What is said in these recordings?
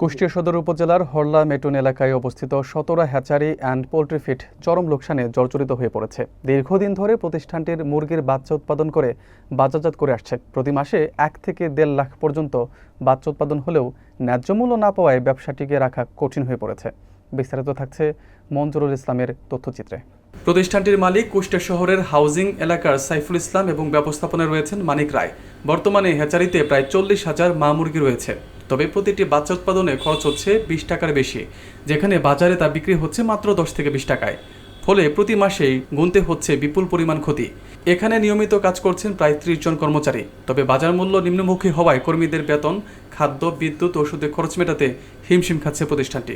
কুষ্টিয়া সদর উপজেলার হরলা মেটুন এলাকায় অবস্থিত ১৭ হ্যাচারি অ্যান্ড পোল্ট্রি ফিড চরম লোকসানে জর্জরিত হয়ে পড়েছে। দীর্ঘদিন ধরে প্রতিষ্ঠানটির মুরগির বাচ্চা উৎপাদন করে বাজারজাত করে আসছে। প্রতি মাসে ১ থেকে ১.৫ লাখ পর্যন্ত বাচ্চা উৎপাদন হলেও ন্যায্য মূল্য না পাওয়ায় ব্যবসা টিকিয়ে রাখা কঠিন হয়ে পড়েছে। বিস্তারিত থাকছে মঞ্জুরুল ইসলামের তথ্যচিত্রে। প্রতিষ্ঠানটির মালিক কুষ্টিয়া শহরের হাউজিং এলাকার সাইফুল ইসলাম এবং ব্যবস্থাপনায় রয়েছেন মানিক রায়। বর্তমানে হ্যাচারিতে প্রায় ৪০,০০০ মা মুরগি রয়েছে। তবে প্রতিটি বাচ্চা উৎপাদনে খরচ হচ্ছে ২০ টাকার বেশি, যেখানে বাজারে তা বিক্রি হচ্ছে মাত্র ১০ থেকে ২০ টাকায়। ফলে প্রতি মাসেই গুনতে হচ্ছে বিপুল পরিমাণ ক্ষতি। এখানে নিয়মিত কাজ করছেন প্রায় ৩০ জন কর্মচারী। তবে বাজার মূল্য নিম্নমুখী হওয়ায় কর্মীদের বেতন, খাদ্য, বিদ্যুৎ, ওষুধের খরচ মেটাতে হিমশিম খাচ্ছে প্রতিষ্ঠানটি।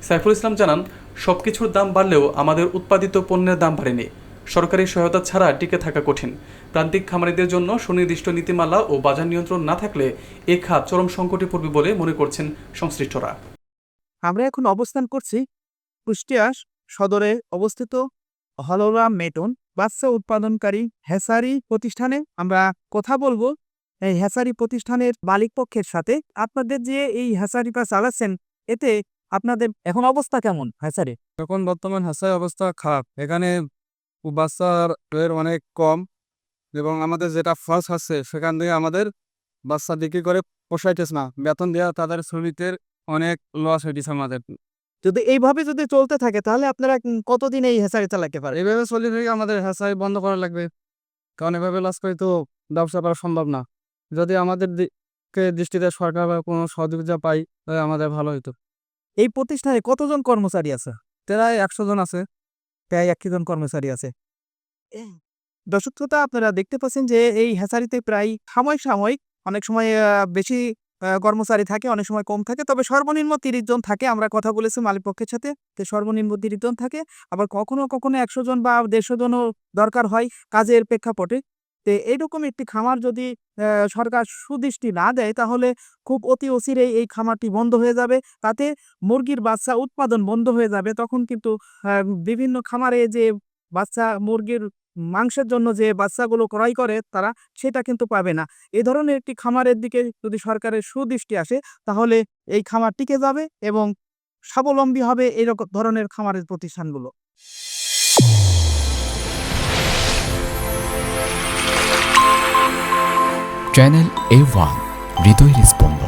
সাইফুল ইসলাম জানান, সবকিছুর দাম বাড়লেও আমাদের উৎপাদিত পণ্যের দাম বাড়েনি। সরকারি সহায়তা ছাড়া টিকে থাকা কঠিন। প্রান্তিক খামারিদের জন্য সুনির্দিষ্ট নীতিমালা ও বাজার নিয়ন্ত্রণ না থাকলে এ খাত চরম সংকটে পড়বে বলে মনে করছেন সংশ্লিষ্টরা। আমরা এখন অবস্থান করছি কুষ্টিয়া সদরে অবস্থিত হরলা মেটুন বাচ্চা উৎপাদনকারী হ্যাচারি প্রতিষ্ঠানে আমরা কথা বলবো। এই হ্যাচারি প্রতিষ্ঠানের মালিক পক্ষের সাথে আপনাদের যে এই হ্যাচারিটা চালাচ্ছেন, এতে আপনাদের এখন অবস্থা কেমন হ্যাচারি? এখন বর্তমান হাসাই অবস্থা খারাপ। এখানে বাচ্চার এর অনেক কম এবং আমাদের যেটা খরচ আছে সেখান থেকে আমাদের বাচ্চা বিক্রি করে পোষাইতেছে না। বেতন দেওয়া তাদের শ্রমিকদের অনেক লস হইতেছে আমাদের। যদি এইভাবে যদি চলতে থাকে তাহলে আপনারা কতদিন এই হ্যাচারি চালাতে পারেন? এইভাবে চলে থেকে আমাদের হাসাই বন্ধ করা লাগবে, কারণ এভাবে লস করে তো ব্যবসা করা সম্ভব না। যদি আমাদের দৃষ্টিতে সরকার বা কোনো সহযোগিতা পাই তাহলে আমাদের ভালো হতো। এই প্রতিষ্ঠানে কতজন কর্মচারী আছে? প্রায় ১০০ জন আছে। প্রায় ১০০ জন কর্মচারী আছে। দর্শক শ্রোতা, আপনারা দেখতে পাচ্ছেন যে এই হ্যাচারিতে প্রায় সাময়িক অনেক সময় বেশি কর্মচারী থাকে, অনেক সময় কম থাকে। তবে সর্বনিম্ন ৩০ জন থাকে। আমরা কথা বলেছি মালিক পক্ষের সাথে, তো সর্বনিম্ন ৩০ জন থাকে। আবার কখনো ১০০ জন বা ১৫০ জনও দরকার হয় কাজের প্রেক্ষাপটে। তো এইরকম একটি খামার যদি সরকার সুদৃষ্টি না দেয় তাহলে খুব অতি অচিরেই এই খামারটি বন্ধ হয়ে যাবে। তাতে মুরগির বাচ্চা উৎপাদন বন্ধ হয়ে যাবে। তখন কিন্তু বিভিন্ন খামারে যে বাচ্চা মুরগির মাংসের জন্য যে বাচ্চাগুলো ক্রয় করে তারা সেটা কিন্তু পাবে না। এ ধরনের একটি খামারের দিকে যদি সরকারের সুদৃষ্টি আসে তাহলে এই খামার টিকে যাবে এবং স্বাবলম্বী হবে এইরকম ধরনের খামারের প্রতিষ্ঠানগুলো। চ্যানেল A1 হৃদয়ের স্পন্দন।